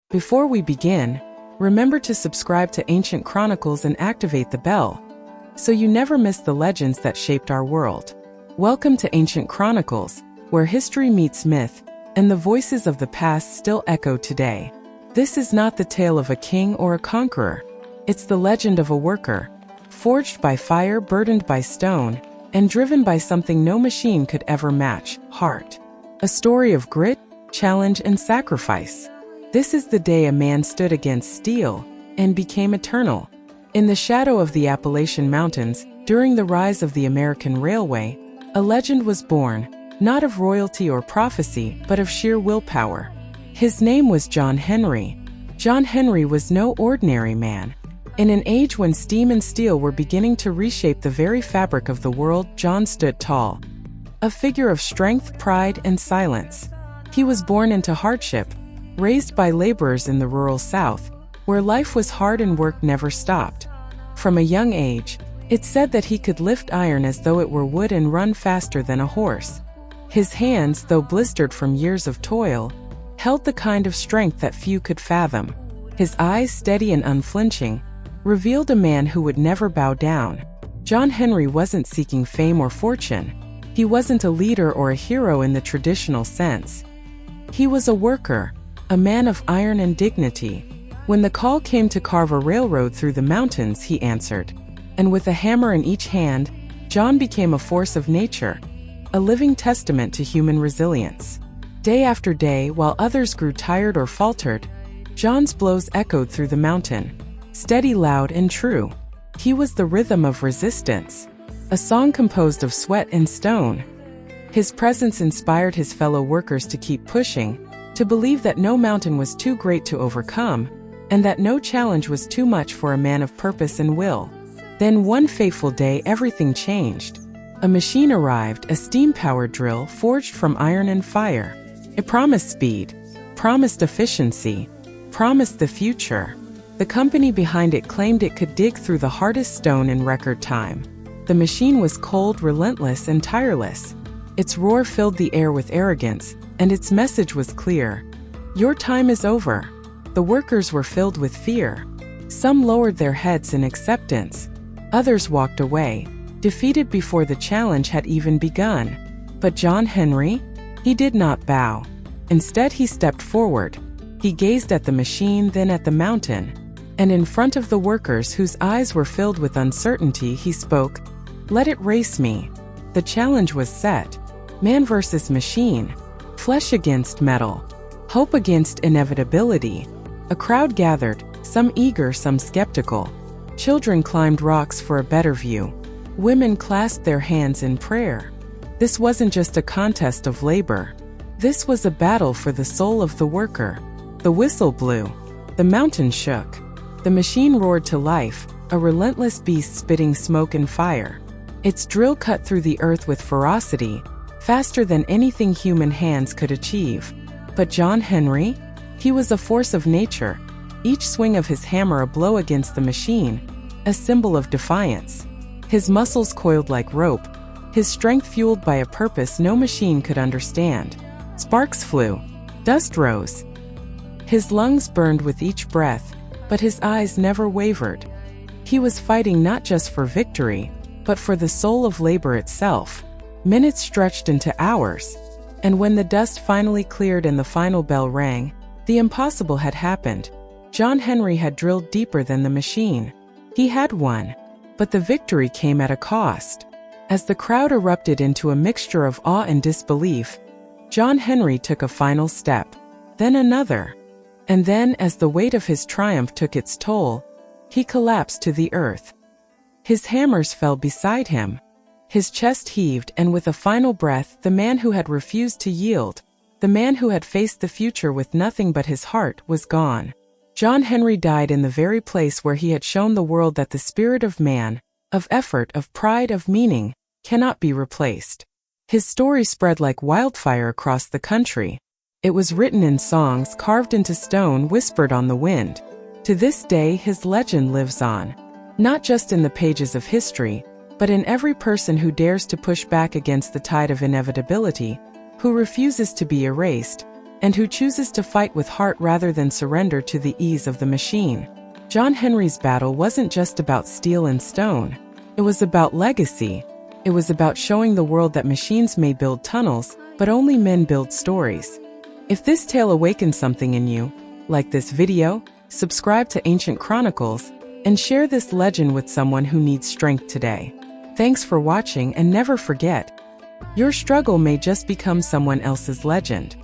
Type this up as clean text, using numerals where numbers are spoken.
Before we begin, remember to subscribe to Ancient Chronicles and activate the bell, so you never miss the legends that shaped our world. Welcome to Ancient Chronicles, where history meets myth, and the voices of the past still echo today. This is not the tale of a king or a conqueror. It's the legend of a worker, forged by fire, burdened by stone, and driven by something no machine could ever match: heart. A story of grit, challenge, and sacrifice. This is the day a man stood against steel and became eternal. In the shadow of the Appalachian Mountains, during the rise of the American Railway, a legend was born, not of royalty or prophecy, but of sheer willpower. His name was John Henry. John Henry was no ordinary man. In an age when steam and steel were beginning to reshape the very fabric of the world, John stood tall, a figure of strength, pride, and silence. He was born into hardship, raised by laborers in the rural South, where life was hard and work never stopped. From a young age, it's said that he could lift iron as though it were wood and run faster than a horse. His hands, though blistered from years of toil, held the kind of strength that few could fathom. His eyes, steady and unflinching, revealed a man who would never bow down. John Henry wasn't seeking fame or fortune. He wasn't a leader or a hero in the traditional sense. He was a worker, a man of iron and dignity. When the call came to carve a railroad through the mountains, he answered. And with a hammer in each hand, John became a force of nature, a living testament to human resilience. Day after day, while others grew tired or faltered, John's blows echoed through the mountain, steady, loud, and true. He was the rhythm of resistance, a song composed of sweat and stone. His presence inspired his fellow workers to keep pushing, to believe that no mountain was too great to overcome, and that no challenge was too much for a man of purpose and will. Then one fateful day, everything changed. A machine arrived, a steam-powered drill forged from iron and fire. It promised speed, promised efficiency, promised the future. The company behind it claimed it could dig through the hardest stone in record time. The machine was cold, relentless, and tireless. Its roar filled the air with arrogance, and its message was clear. Your time is over. The workers were filled with fear. Some lowered their heads in acceptance. Others walked away, defeated before the challenge had even begun. But John Henry? He did not bow. Instead, he stepped forward. He gazed at the machine, then at the mountain. And in front of the workers, whose eyes were filled with uncertainty, he spoke, "Let it race me." The challenge was set. Man versus machine. Flesh against metal. Hope against inevitability. A crowd gathered, some eager, some skeptical. Children climbed rocks for a better view. Women clasped their hands in prayer. This wasn't just a contest of labor. This was a battle for the soul of the worker. The whistle blew. The mountain shook. The machine roared to life, a relentless beast spitting smoke and fire. Its drill cut through the earth with ferocity, faster than anything human hands could achieve. But John Henry? He was a force of nature, each swing of his hammer a blow against the machine, a symbol of defiance. His muscles coiled like rope, his strength fueled by a purpose no machine could understand. Sparks flew, dust rose. His lungs burned with each breath, but his eyes never wavered. He was fighting not just for victory, but for the soul of labor itself. Minutes stretched into hours, and when the dust finally cleared and the final bell rang, the impossible had happened. John Henry had drilled deeper than the machine. He had won, but the victory came at a cost. As the crowd erupted into a mixture of awe and disbelief, John Henry took a final step, then another. And then, as the weight of his triumph took its toll, he collapsed to the earth. His hammers fell beside him. His chest heaved, and with a final breath, the man who had refused to yield, the man who had faced the future with nothing but his heart, was gone. John Henry died in the very place where he had shown the world that the spirit of man, of effort, of pride, of meaning, cannot be replaced. His story spread like wildfire across the country. It was written in songs, carved into stone, whispered on the wind. To this day, his legend lives on, not just in the pages of history, but in every person who dares to push back against the tide of inevitability, who refuses to be erased, and who chooses to fight with heart rather than surrender to the ease of the machine. John Henry's battle wasn't just about steel and stone. It was about legacy. It was about showing the world that machines may build tunnels, but only men build stories. If this tale awakens something in you, like this video, subscribe to Ancient Chronicles, and share this legend with someone who needs strength today. Thanks for watching, and never forget, your struggle may just become someone else's legend.